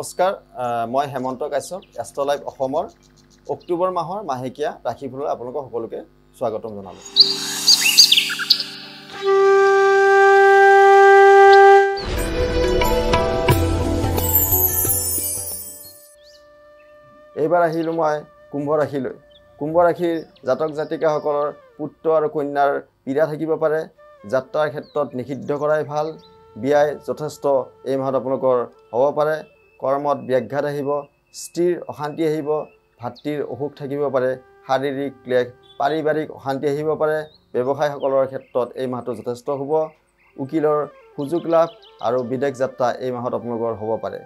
নমস্কাৰ মই Hemanta Kashyap astro live অসমৰ অক্টোবৰ মাহৰ মাহেকীয়া ৰাশিফললৈ আপোনালোক সকলোকে স্বাগতম জনালো। এইবাৰ আহিলো মই কুম্ভ ৰাশিলৈ। কুম্ভ ৰাশিৰ জাতক জাতিকাসকলৰ পুত্ৰ আৰু কন্যাৰ পীড়া থাকিব পাৰে। যাত্ৰাৰ ক্ষেত্ৰত নিষিদ্ধ কৰাই ভাল। বিয়ায় যথেষ্ট এই মাহত আপোনালোকৰ হ'ব পাৰে। কৰ্মত ব্যাঘাত আহিব, স্ত্ৰীৰ অশান্তি আহিব, ভাতৃৰ অসুখ থাকিব পাৰে, শাৰীৰিক ক্লেশ, পাৰিবাৰিক অশান্তি আহিব পাৰে। ব্যৱসায়ীসকলৰ ক্ষেত্ৰত এই মাহটো যথেষ্ট হ'ব। উকিলৰ সুযোগ লাভ আৰু বিদেশ যাত্ৰা এই মাহত আপোনালোকৰ হ'ব পাৰে।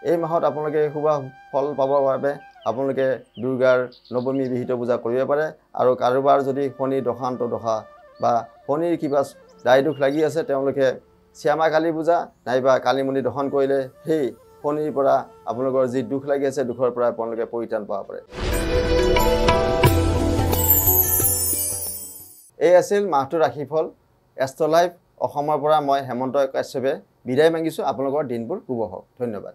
এই মাহত আপোনালোকে শুভ ফল পাবৰ বাবে আপোনালোকে দুৰ্গাৰ নৱমী বিহিত পূজা কৰিব পাৰে। আৰু কাৰোবাৰ যদি শনিৰ দশান্ত দশা বা শনিৰ কিবা দায় দুখ লাগি আছে, তেওঁলোকে শ্যামা কালী পূজা নাইবা কালীমণি দৰ্শন কৰিলে সেই শনিৰ পৰা আপোনালোকৰ যি দুখ লাগি আছে, দুখৰ পৰা আপোনালোকে পৰিত্ৰাণ পাব পাৰে। এই আছিল মাহটোৰ ৰাশিফল। এষ্ট্ৰ লাইভ অসমৰ পৰা মই হেমন্ত কাশ্যপে বিদায় মাগিছোঁ। আপোনালোকৰ দিনবোৰ শুভ হওক। ধন্যবাদ।